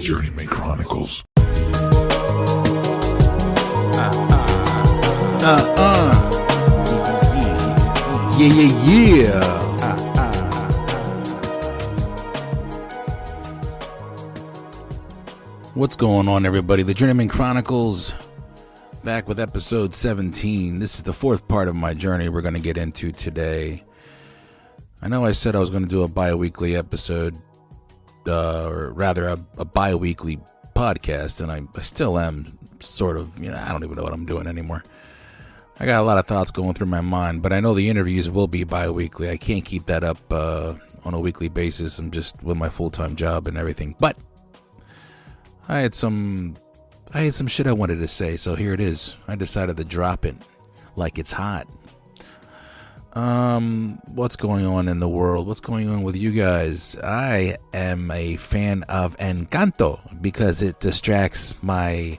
Journeyman Chronicles. Yeah. What's going on, everybody? The Journeyman Chronicles, back with episode 17. This is the fourth part of my journey we're going to get into today. I know I said I was going to do a bi-weekly episode, or rather a bi-weekly podcast, and I still am sort of, I don't even know what I'm doing anymore. I got a lot of thoughts going through my mind, but I know the interviews will be bi-weekly. I can't keep that up on a weekly basis. I'm just with my full-time job and everything. But I had some shit I wanted to say, so here it is. I decided to drop it like it's hot. What's going on in the world? What's going on with you guys? I am a fan of Encanto because it distracts my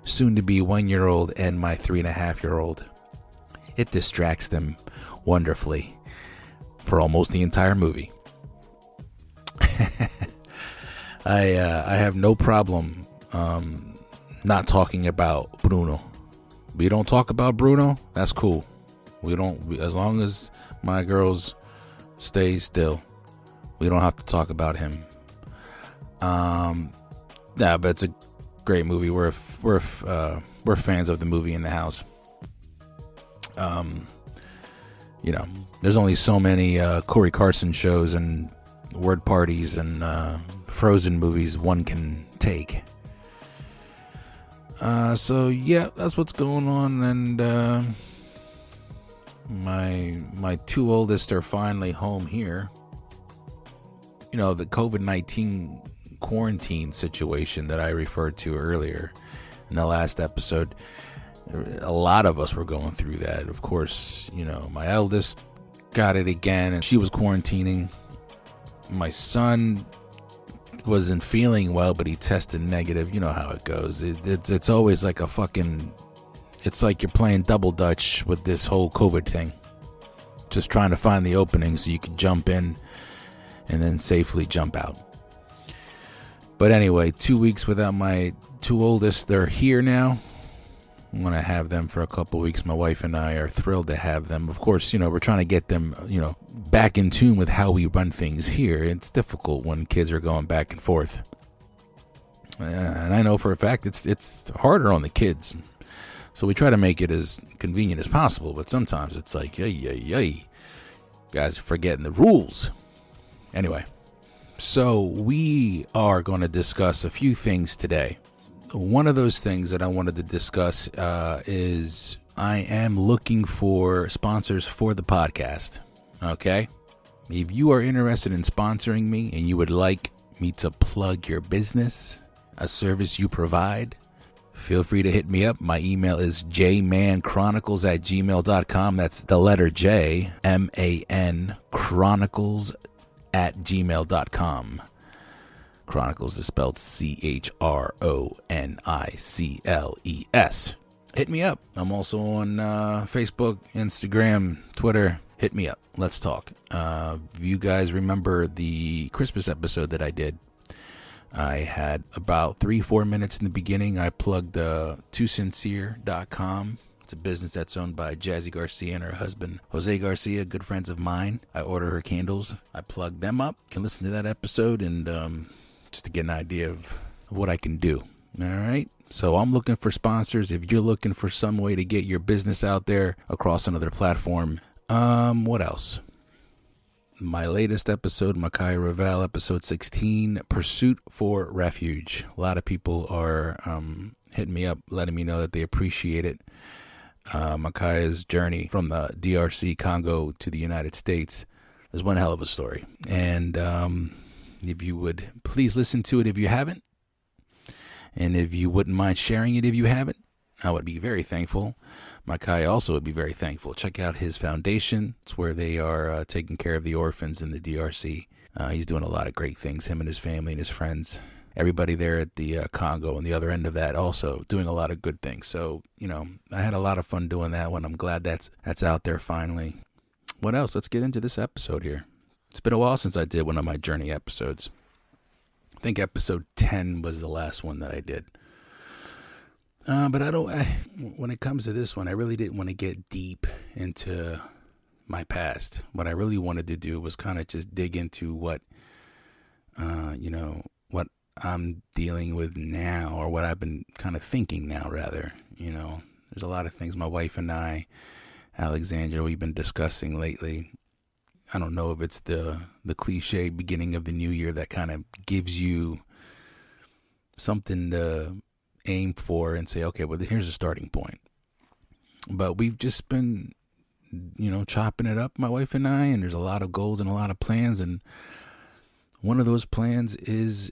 soon-to-be 1-year-old and my 3.5-year-old. It distracts them wonderfully for almost the entire movie. I have no problem not talking about Bruno. We don't talk about Bruno, that's cool. As long as my girls stay still, we don't have to talk about him. But it's a great movie. We're fans of the movie in the house. There's only so many Corey Carson shows and word parties and Frozen movies one can take. So yeah, that's what's going on, and my two oldest are finally home here. The COVID-19 quarantine situation that I referred to earlier in the last episode. A lot of us were going through that. Of course, my eldest got it again, and she was quarantining. My son wasn't feeling well, but he tested negative. You know how it goes. It's always like it's like you're playing double dutch with this whole COVID thing. Just trying to find the opening so you can jump in and then safely jump out. But anyway, 2 weeks without my two oldest. They're here now. I'm going to have them for a couple weeks. My wife and I are thrilled to have them. Of course, we're trying to get them, back in tune with how we run things here. It's difficult when kids are going back and forth. And I know for a fact it's harder on the kids. So we try to make it as convenient as possible. But sometimes it's like, yay. Guys are forgetting the rules. Anyway, so we are going to discuss a few things today. One of those things that I wanted to discuss is I am looking for sponsors for the podcast. Okay? If you are interested in sponsoring me and you would like me to plug your business, a service you provide, feel free to hit me up. My email is jmanchronicles@gmail.com. That's the letter J, M-A-N, chronicles@gmail.com. Chronicles is spelled Chronicles. Hit me up. I'm also on Facebook, Instagram, Twitter. Hit me up. Let's talk. You guys remember the Christmas episode that I did? I had about 3-4 minutes in the beginning. I plugged toosincere.com. It's a business that's owned by Jazzy Garcia and her husband, Jose Garcia, good friends of mine. I order her candles. I plugged them up. You can listen to that episode and just to get an idea of what I can do. All right. So I'm looking for sponsors. If you're looking for some way to get your business out there across another platform, what else? My latest episode, Makai Ravel, episode 16, Pursuit for Refuge. A lot of people are hitting me up, letting me know that they appreciate it. Makai's journey from the DRC Congo to the United States is one hell of a story. And if you would please listen to it if you haven't. And if you wouldn't mind sharing it if you haven't, I would be very thankful. Makai also would be very thankful. Check out his foundation. It's where they are taking care of the orphans in the DRC. He's doing a lot of great things, him and his family and his friends. Everybody there at the Congo and the other end of that also doing a lot of good things. So, I had a lot of fun doing that one. I'm glad that's out there finally. What else? Let's get into this episode here. It's been a while since I did one of my journey episodes. I think episode 10 was the last one that I did. But when it comes to this one, I really didn't want to get deep into my past. What I really wanted to do was kind of just dig into what I'm dealing with now, or what I've been kind of thinking now, rather. There's a lot of things my wife and I, Alexandra, we've been discussing lately. I don't know if it's the cliche beginning of the new year that kind of gives you something to aim for and say, okay, well, here's a starting point. But we've just been, chopping it up, my wife and I, and there's a lot of goals and a lot of plans. And one of those plans is,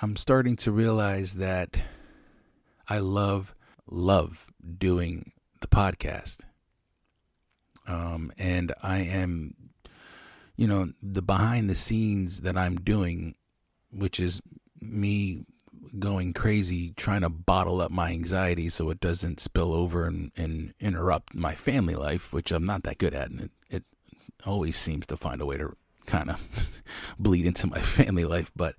I'm starting to realize that I love doing the podcast. And I am, the behind the scenes that I'm doing, which is me going crazy, trying to bottle up my anxiety so it doesn't spill over and interrupt my family life, which I'm not that good at. And it always seems to find a way to kind of bleed into my family life. But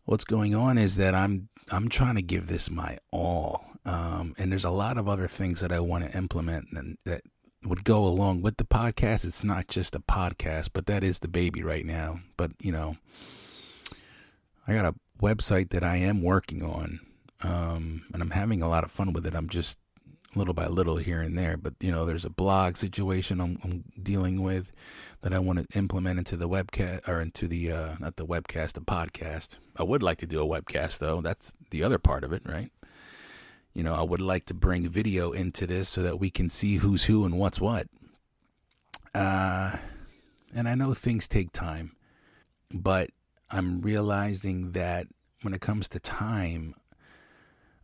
what's going on is that I'm trying to give this my all. And there's a lot of other things that I want to implement and that would go along with the podcast. It's not just a podcast, but that is the baby right now. But, I got a website that I am working on, and I'm having a lot of fun with it. I'm just little by little here and there, but there's a blog situation I'm dealing with that I want to implement into the webcast, or into the not the webcast, the podcast. I would like to do a webcast though. That's the other part of it, right? I would like to bring video into this so that we can see who's who and what's what. And I know things take time, but I'm realizing that when it comes to time,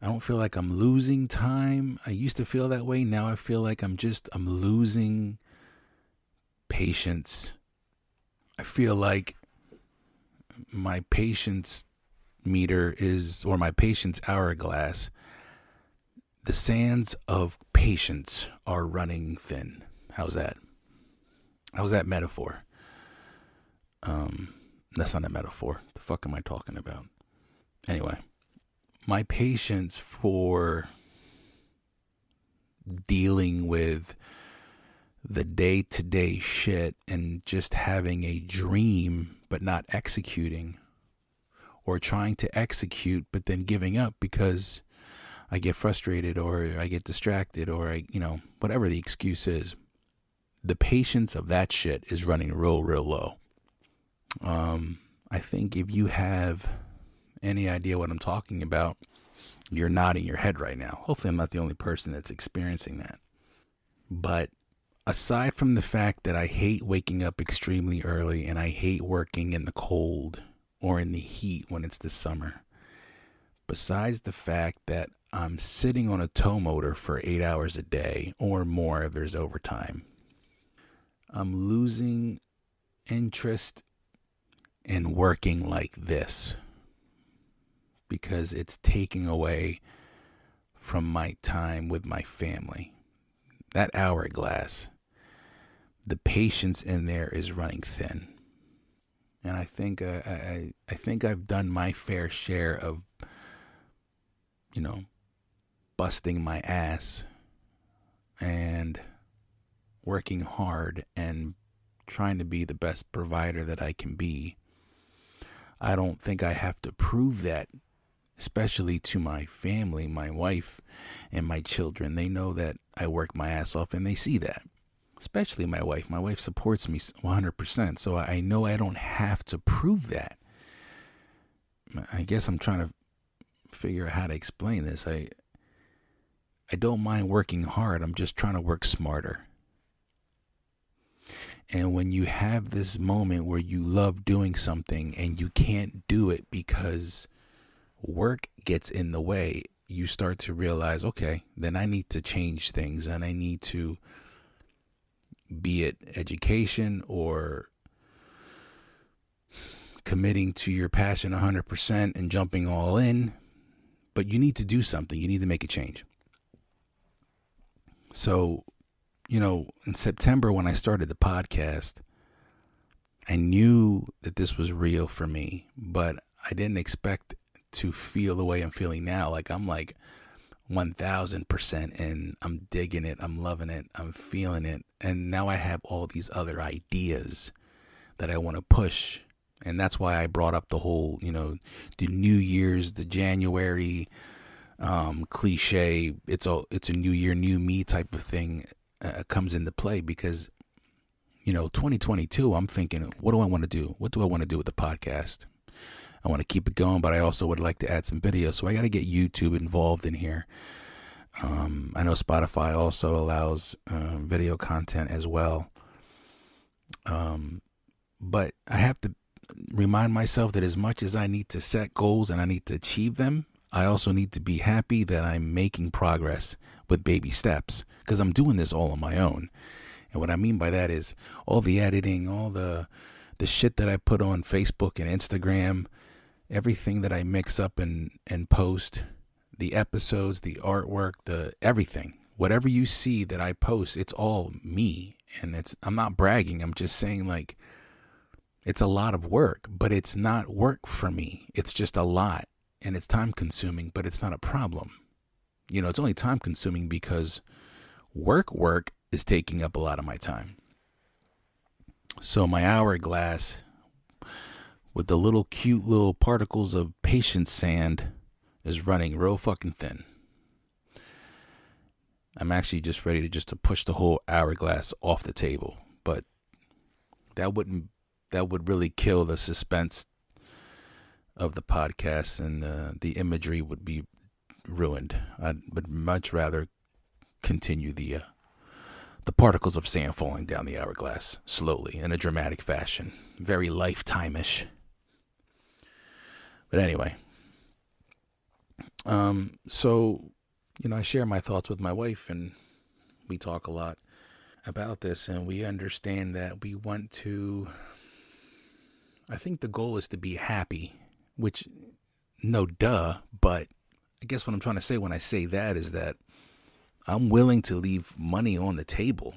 I don't feel like I'm losing time. I used to feel that way. Now I feel like I'm losing patience. I feel like my patience meter or my patience hourglass, the sands of patience are running thin. How's that? How's that metaphor? That's not a metaphor. The fuck am I talking about? Anyway, my patience for dealing with the day-to-day shit and just having a dream but not executing, or trying to execute but then giving up because I get frustrated or I get distracted or whatever the excuse is. The patience of that shit is running real low. I think if you have any idea what I'm talking about, you're nodding your head right now. Hopefully I'm not the only person that's experiencing that. But aside from the fact that I hate waking up extremely early and I hate working in the cold or in the heat when it's the summer, besides the fact that I'm sitting on a tow motor for 8 hours a day or more if there's overtime, I'm losing interest in working like this because it's taking away from my time with my family. That hourglass, the patience in there is running thin. And I think I think I've done my fair share of, busting my ass and working hard and trying to be the best provider that I can be. I don't think I have to prove that, especially to my family, my wife and my children. They know that I work my ass off and they see that. Especially my wife. My wife supports me 100%. So I know I don't have to prove that. I guess I'm trying to figure out how to explain this. I don't mind working hard. I'm just trying to work smarter. And when you have this moment where you love doing something and you can't do it because work gets in the way, you start to realize, okay, then I need to change things, and I need to, be it education or committing to your passion 100% and jumping all in, but you need to do something. You need to make a change. So, in September when I started the podcast, I knew that this was real for me, but I didn't expect to feel the way I'm feeling now. Like I'm like 1000% in. I'm digging it. I'm loving it. I'm feeling it. And now I have all these other ideas that I want to push. And that's why I brought up the whole, the New Year's, the January cliche. It's a new year, new me type of thing comes into play because 2022. I'm thinking, what do I want to do? What do I want to do with the podcast? I want to keep it going, but I also would like to add some videos. So I got to get YouTube involved in here. I know Spotify also allows video content as well. But I have to remind myself that as much as I need to set goals and I need to achieve them, I also need to be happy that I'm making progress with baby steps because I'm doing this all on my own. And what I mean by that is all the editing, all the shit that I put on Facebook and Instagram, everything that I mix up and post, the episodes, the artwork, the everything, whatever you see that I post, it's all me. And I'm not bragging. I'm just saying like, it's a lot of work, but it's not work for me. It's just a lot and it's time consuming, but it's not a problem. It's only time consuming because work is taking up a lot of my time. So my hourglass with the little cute little particles of patience sand is running real fucking thin. I'm actually just ready to push the whole hourglass off the table, but that would really kill the suspense of the podcast and the imagery would be ruined. I would much rather continue the particles of sand falling down the hourglass slowly in a dramatic fashion, very lifetime-ish. But anyway, so, I share my thoughts with my wife and we talk a lot about this and we understand that we want to, I think the goal is to be happy, which, no duh, but I guess what I'm trying to say when I say that is that I'm willing to leave money on the table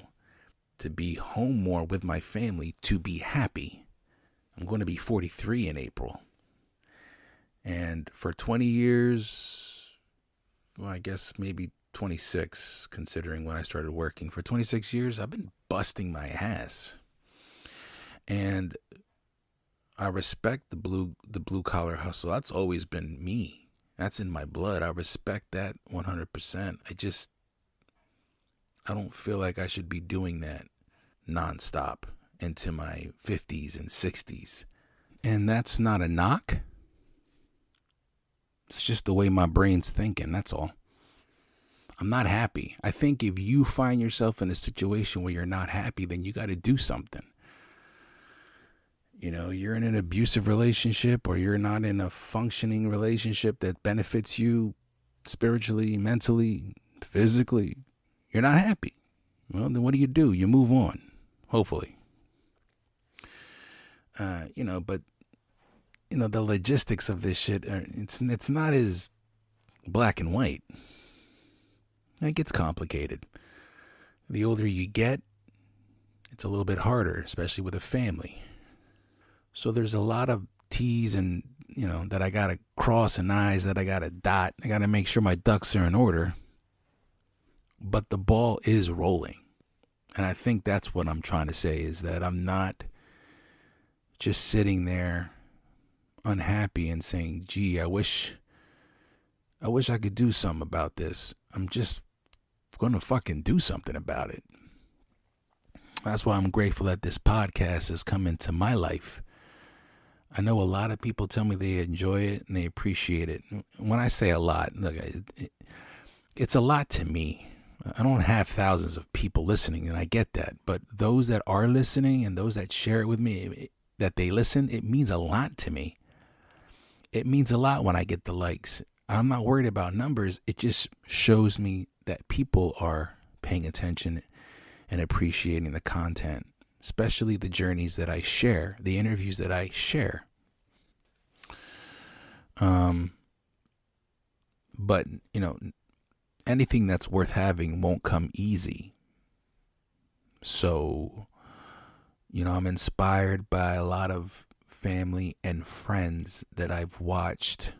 to be home more with my family, to be happy. I'm going to be 43 in April. And for 20 years, well, I guess maybe 26, considering when I started working. For 26 years, I've been busting my ass. And I respect the blue collar hustle. That's always been me. That's in my blood. I respect that 100%. I don't feel like I should be doing that nonstop into my 50s and 60s. And that's not a knock. It's just the way my brain's thinking, that's all. I'm not happy. I think if you find yourself in a situation where you're not happy, then you got to do something. You're in an abusive relationship or you're not in a functioning relationship that benefits you spiritually, mentally, physically. You're not happy. Well, then what do? You move on, hopefully. But the logistics of this shit, it's not as black and white. It gets complicated. The older you get, it's a little bit harder, especially with a family. So there's a lot of T's and, that I got to cross and I's that I got to dot. I got to make sure my ducks are in order. But the ball is rolling. And I think that's what I'm trying to say is that I'm not just sitting there unhappy and saying, gee, I wish I could do something about this. I'm just going to fucking do something about it. That's why I'm grateful that this podcast has come into my life. I know a lot of people tell me they enjoy it and they appreciate it. When I say a lot, look, it's a lot to me. I don't have thousands of people listening, and I get that. But those that are listening and those that share it with me, that they listen, it means a lot to me. It means a lot when I get the likes. I'm not worried about numbers. It just shows me that people are paying attention and appreciating the content, especially the journeys that I share, the interviews that I share. But, anything that's worth having won't come easy. So, I'm inspired by a lot of family and friends that I've watched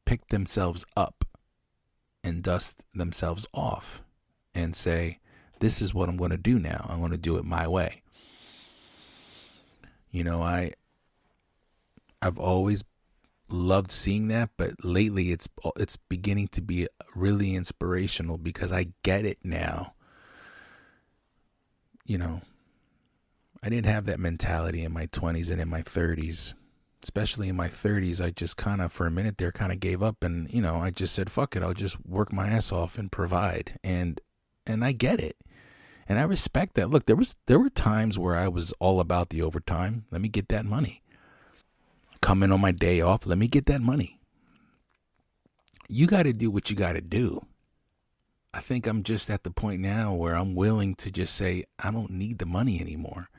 pick themselves up and dust themselves off and say, this is what I'm going to do now. I'm going to do it my way. I've always loved seeing that, but lately it's beginning to be really inspirational because I get it now. I didn't have that mentality in my 20s and in my 30s. Especially in my 30s, I just kind of, for a minute there, kind of gave up, and I just said, fuck it, I'll just work my ass off and provide. And I get it. And I respect that. Look, there were times where I was all about the overtime. Let me get that money. Come in on my day off, let me get that money. You got to do what you got to do. I think I'm just at the point now where I'm willing to just say, I don't need the money anymore.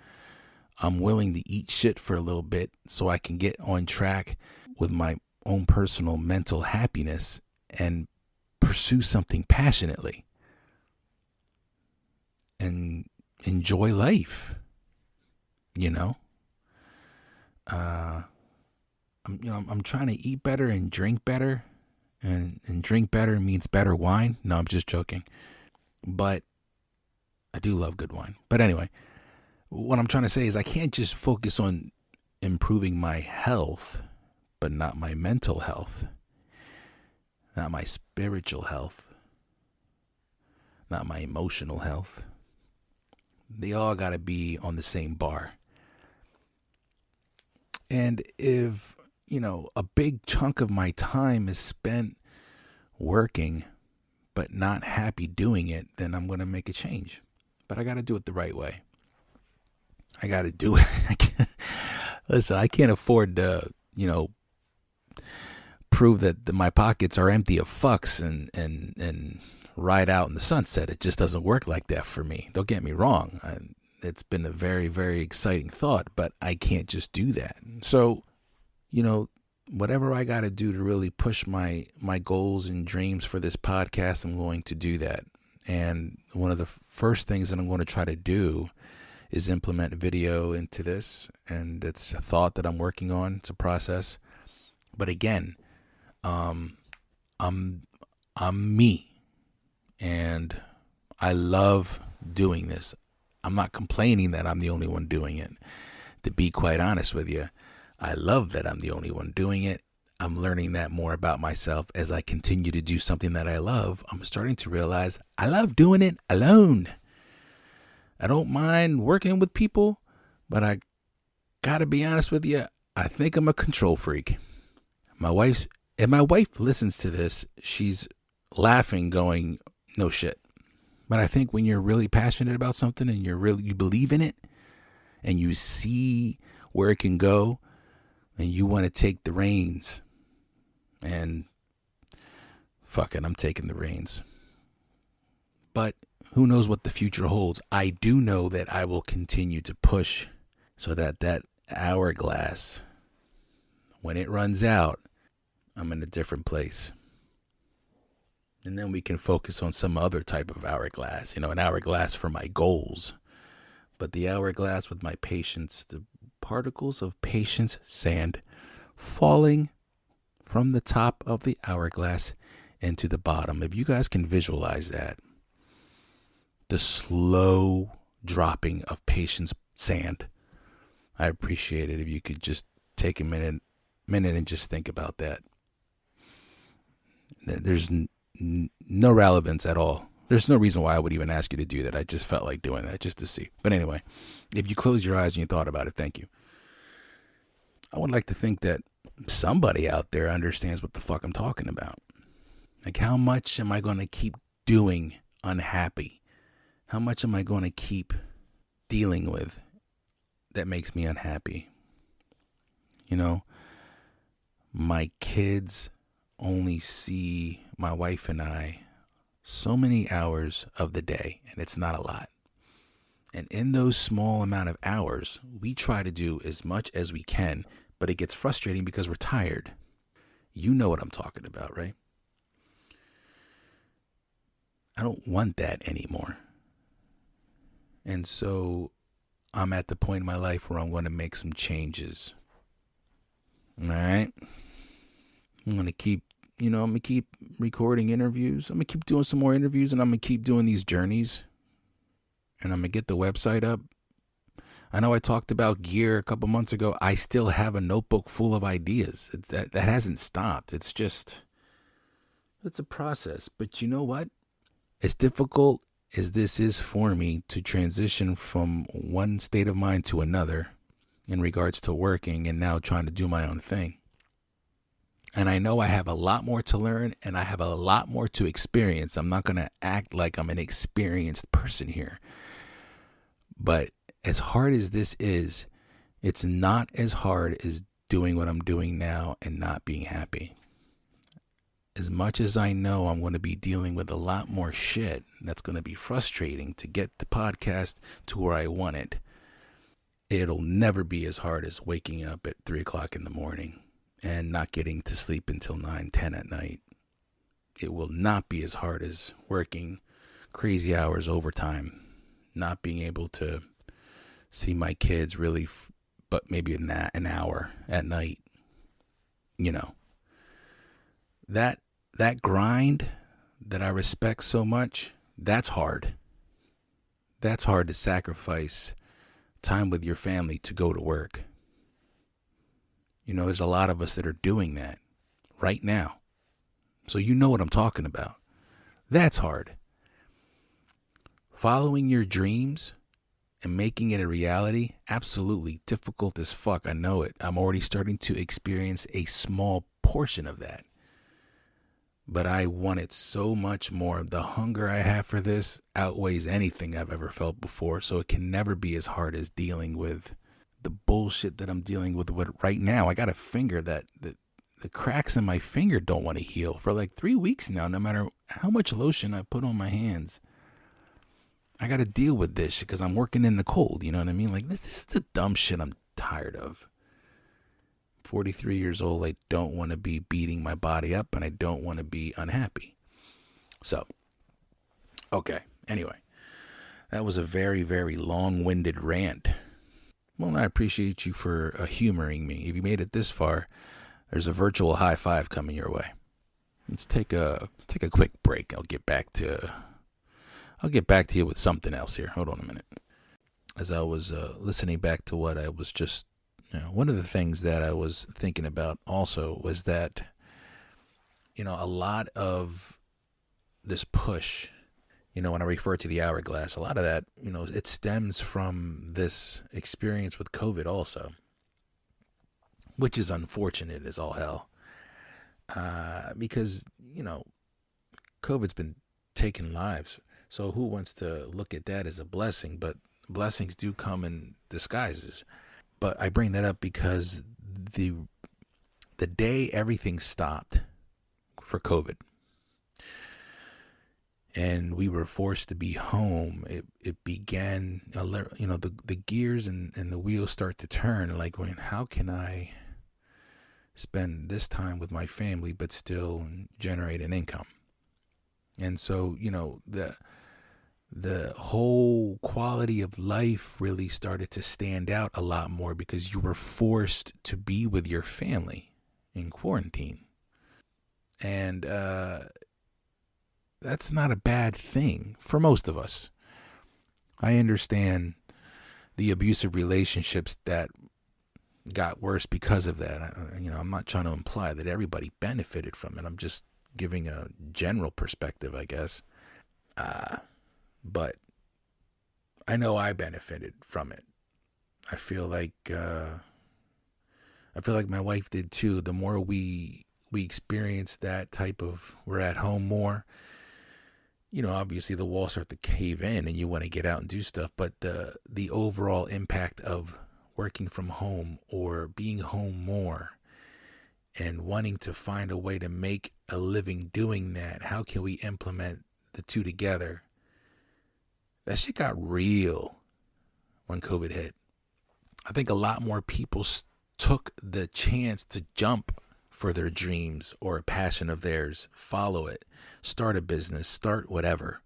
I'm willing to eat shit for a little bit so I can get on track with my own personal mental happiness and pursue something passionately and enjoy life. I'm trying to eat better and drink better, and drink better means better wine. No, I'm just joking. But I do love good wine. But anyway, what I'm trying to say is I can't just focus on improving my health, but not my mental health, not my spiritual health, not my emotional health. They all got to be on the same bar. And if, a big chunk of my time is spent working, but not happy doing it, then I'm going to make a change. But I got to do it the right way. I got to do it. Listen, I can't afford to, prove that my pockets are empty of fucks and ride out in the sunset. It just doesn't work like that for me. Don't get me wrong. It's been a very, very exciting thought, but I can't just do that. So, whatever I got to do to really push my goals and dreams for this podcast, I'm going to do that. And one of the first things that I'm going to try to do is implement video into this. And it's a thought that I'm working on. It's a process. But again, I'm me. And I love doing this. I'm not complaining that I'm the only one doing it. To be quite honest with you, I love that I'm the only one doing it. I'm learning that more about myself as I continue to do something that I love. I'm starting to realize I love doing it alone. I don't mind working with people, but I gotta be honest with you, I think I'm a control freak. My wife listens to this, she's laughing, going, no shit. But I think when you're really passionate about something and you believe in it and you see where it can go, and you want to take the reins, and fuck it, I'm taking the reins. But who knows what the future holds? I do know that I will continue to push so that hourglass, when it runs out, I'm in a different place. And then we can focus on some other type of hourglass, an hourglass for my goals. But the hourglass with my patience, the particles of patience sand falling from the top of the hourglass into the bottom. If you guys can visualize that, the slow dropping of patience sand, I appreciate it if you could just take a minute and just think about that. There's no relevance at all. There's no reason why I would even ask you to do that. I just felt like doing that just to see. But anyway, if you closed your eyes and you thought about it, thank you. I would like to think that somebody out there understands what the fuck I'm talking about. Like, how much am I going to keep doing unhappy? How much am I going to keep dealing with that makes me unhappy? My kids only see my wife and I so many hours of the day, and it's not a lot. And in those small amount of hours, we try to do as much as we can, but it gets frustrating because we're tired. You know what I'm talking about, right? I don't want that anymore. And so I'm at the point in my life where I'm going to make some changes. All right. I'm going to keep, I'm going to keep recording interviews. I'm going to keep doing some more interviews, and I'm going to keep doing these journeys. And I'm going to get the website up. I know I talked about gear a couple months ago. I still have a notebook full of ideas. That hasn't stopped. It's a process. But you know what? As difficult as this is for me to transition from one state of mind to another in regards to working and now trying to do my own thing. And I know I have a lot more to learn and I have a lot more to experience. I'm not going to act like I'm an experienced person here. But as hard as this is, it's not as hard as doing what I'm doing now and not being happy. As much as I know I'm going to be dealing with a lot more shit that's going to be frustrating to get the podcast to where I want it, it'll never be as hard as waking up at 3 o'clock in the morning and not getting to sleep until 9, 10 at night. It will not be as hard as working crazy hours overtime, not being able to see my kids really, but maybe an hour at night. That grind that I respect so much, that's hard. That's hard to sacrifice time with your family to go to work. There's a lot of us that are doing that right now. So you know what I'm talking about. That's hard. Following your dreams and making it a reality, absolutely difficult as fuck. I know it. I'm already starting to experience a small portion of that. But I want it so much more. The hunger I have for this outweighs anything I've ever felt before. So it can never be as hard as dealing with the bullshit that I'm dealing with right now. I got a finger that the cracks in my finger don't want to heal for like 3 weeks now, no matter how much lotion I put on my hands. I got to deal with this because I'm working in the cold. You know what I mean? Like, this is the dumb shit I'm tired of. 43 years old, I don't want to be beating my body up and I don't want to be unhappy. So, okay. Anyway, that was a very, very long-winded rant. Well, I appreciate you for humoring me. If you made it this far, there's a virtual high five coming your way. Let's take a quick break. I'll get back to you with something else here. Hold on a minute. As I was listening back to what I was just, one of the things that I was thinking about also was that, a lot of this push, when I refer to the hourglass, a lot of that, it stems from this experience with COVID also, which is unfortunate as all hell. Because, COVID's been taking lives. So who wants to look at that as a blessing? But blessings do come in disguises. But I bring that up because the day everything stopped for COVID and we were forced to be home, it began, the gears and the wheels start to turn. Like, how can I spend this time with my family but still generate an income? And so, the whole quality of life really started to stand out a lot more because you were forced to be with your family in quarantine. And that's not a bad thing for most of us. I understand the abusive relationships that got worse because of that. I'm not trying to imply that everybody benefited from it. I'm just giving a general perspective, I guess. But I know I benefited from it. I feel like my wife did too. The more we experience that type of, we're at home more, obviously the walls start to cave in and you want to get out and do stuff. But the overall impact of working from home or being home more and wanting to find a way to make a living doing that, how can we implement the two together? That shit got real when COVID hit. I think a lot more people took the chance to jump for their dreams or a passion of theirs, follow it, start a business, start whatever.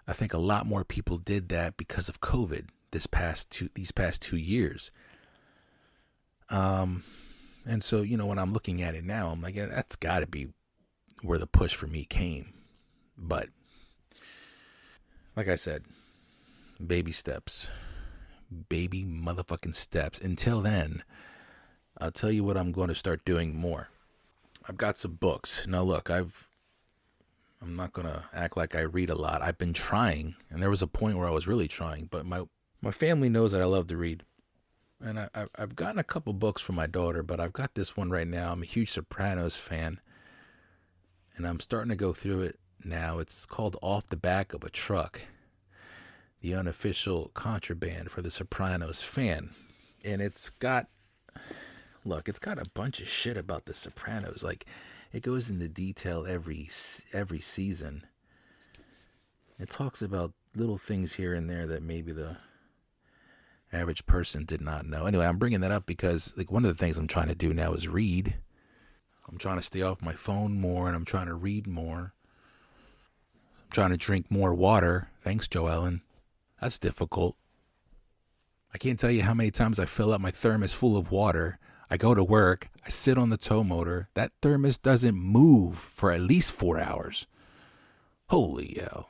I think a lot more people did that because of COVID these past 2 years. And so, when I'm looking at it now, I'm like, yeah, that's got to be where the push for me came. But like I said, baby steps, baby motherfucking steps. Until then, I'll tell you what I'm going to start doing more. I've got some books. Now look, I'm not going to act like I read a lot. I've been trying, and there was a point where I was really trying, but my family knows that I love to read. And I've gotten a couple books from my daughter, but I've got this one right now. I'm a huge Sopranos fan, and I'm starting to go through it now. It's called Off the Back of a Truck, the unofficial contraband for the Sopranos fan. And it's got a bunch of shit about the Sopranos. Like, it goes into detail every season. It talks about little things here and there that maybe the average person did not know. Anyway, I'm bringing that up because one of the things I'm trying to do now is read. I'm trying to stay off my phone more, and I'm trying to read more. I'm trying to drink more water. Thanks, Joellen. That's difficult. I can't tell you how many times I fill up my thermos full of water. I go to work. I sit on the tow motor. That thermos doesn't move for at least 4 hours. Holy hell.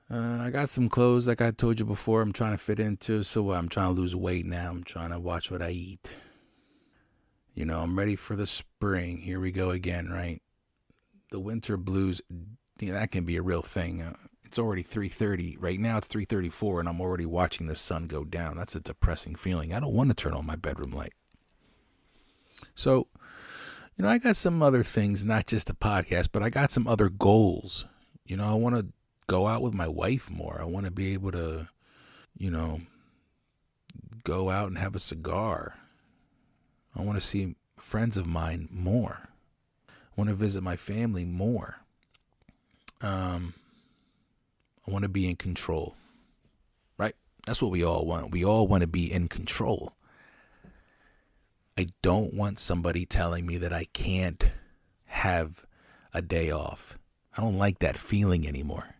I got some clothes, like I told you before, I'm trying to fit into. So I'm trying to lose weight now. I'm trying to watch what I eat. I'm ready for the spring. Here we go again, right? The winter blues, that can be a real thing. It's already 3:30. Right now it's 3:34, and I'm already watching the sun go down. That's a depressing feeling. I don't want to turn on my bedroom light. So, I got some other things, not just a podcast, but I got some other goals. I want to go out with my wife more. I want to be able to, go out and have a cigar. I want to see friends of mine more. I want to visit my family more. I want to be in control, right? That's what we all want. We all want to be in control. I don't want somebody telling me that I can't have a day off. I don't like that feeling anymore.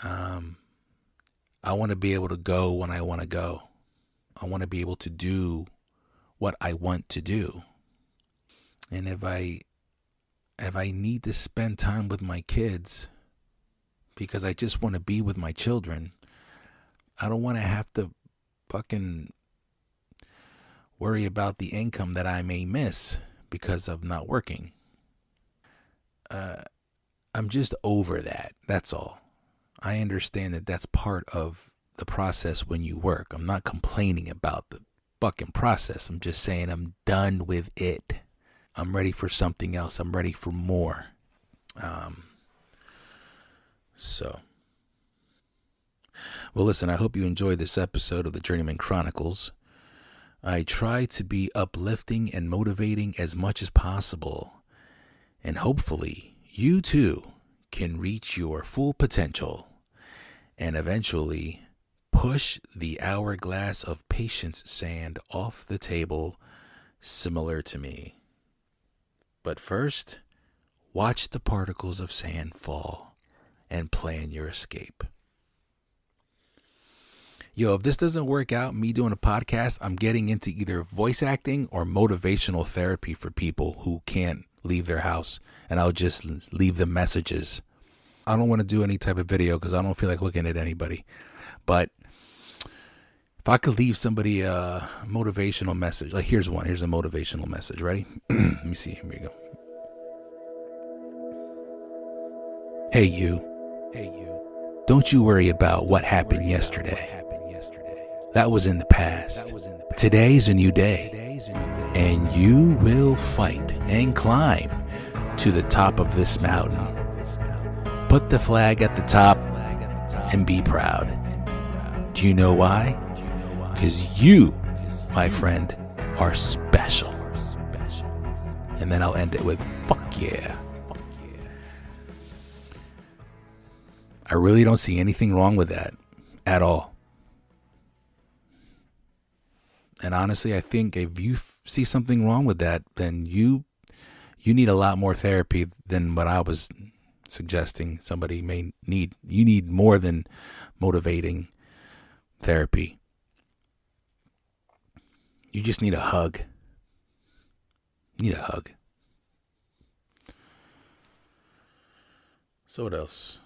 I want to be able to go when I want to go. I want to be able to do what I want to do. And if I need to spend time with my kids because I just want to be with my children, I don't want to have to fucking worry about the income that I may miss because of not working. I'm just over that. That's all. I understand that that's part of the process when you work. I'm not complaining about the fucking process. I'm just saying I'm done with it. I'm ready for something else. I'm ready for more. Well, listen, I hope you enjoyed this episode of the Journeyman Chronicles. I try to be uplifting and motivating as much as possible. And hopefully, you too can reach your full potential and eventually push the hourglass of patience sand off the table, similar to me. But first, watch the particles of sand fall and plan your escape. Yo, if this doesn't work out, me doing a podcast, I'm getting into either voice acting or motivational therapy for people who can't leave their house, and I'll just leave them messages. I don't want to do any type of video because I don't feel like looking at anybody. But if I could leave somebody a motivational message, like here's a motivational message. Ready? Let me see. Here we go. Hey you. Don't you worry about what happened yesterday. That was in the past. Today's a new day. And you will fight and climb to the top of this mountain. Put the flag at the top and be proud. Do you know why? Because you, my friend, are special. And then I'll end it with, fuck yeah. I really don't see anything wrong with that at all. And honestly, I think if you see something wrong with that, then you need a lot more therapy than what I was suggesting somebody you need more than motivating therapy. You just need a hug. Need a hug. So what else?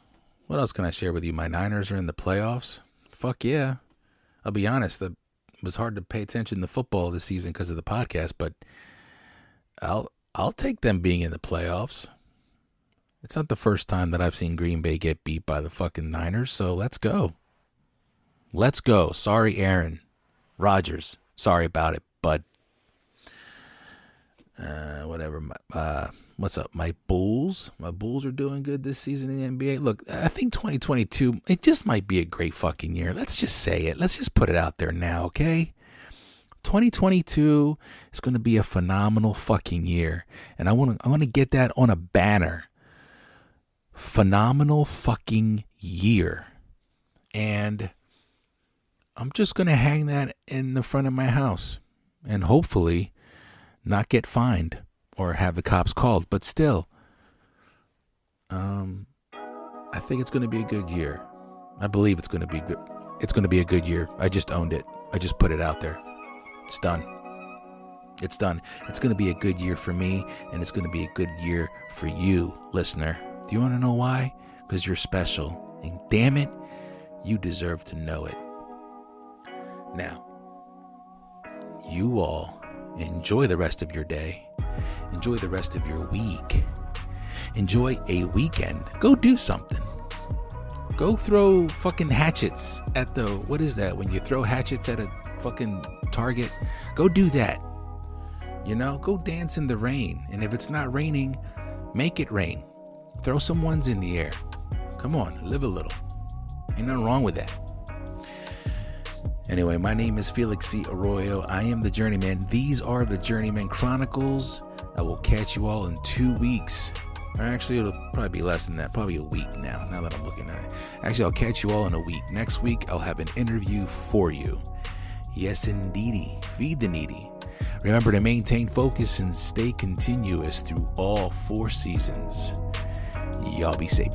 What else can I share with you? My Niners are in the playoffs. Fuck yeah. I'll be honest, it was hard to pay attention to football this season because of the podcast, but I'll take them being in the playoffs. It's not the first time that I've seen Green Bay get beat by the fucking Niners, so let's go. Let's go. Sorry, Aaron Rodgers. Sorry about it, bud. Whatever. What's up? My Bulls are doing good this season in the NBA. Look, I think 2022, it just might be a great fucking year. Let's just say it. Let's just put it out there now, okay? 2022 is going to be a phenomenal fucking year. And I want to get that on a banner. Phenomenal fucking year. And I'm just going to hang that in the front of my house. And hopefully not get fined or have the cops called. But still, I think it's going to be a good year. I believe it's going to be good. It's going to be a good year. I just owned it. I just put it out there. It's done. It's done. It's going to be a good year for me, and it's going to be a good year for you, listener. Do you want to know why? Because you're special. And damn it, you deserve to know it. Now, you all enjoy the rest of your day. Enjoy the rest of your week. Enjoy a weekend. Go do something. Go throw fucking hatchets at the, what is that? When you throw hatchets at a fucking target, go do that. You know, go dance in the rain. And if it's not raining, make it rain. Throw some ones in the air. Come on, live a little. Ain't nothing wrong with that. Anyway, my name is Felix C. Arroyo. I am the Journeyman. These are the Journeyman Chronicles. I will catch you all in 2 weeks. Or actually, it'll probably be less than that. Probably a week now that I'm looking at it. Actually, I'll catch you all in a week. Next week, I'll have an interview for you. Yes, indeedy. Feed the needy. Remember to maintain focus and stay continuous through all 4 seasons. Y'all be safe.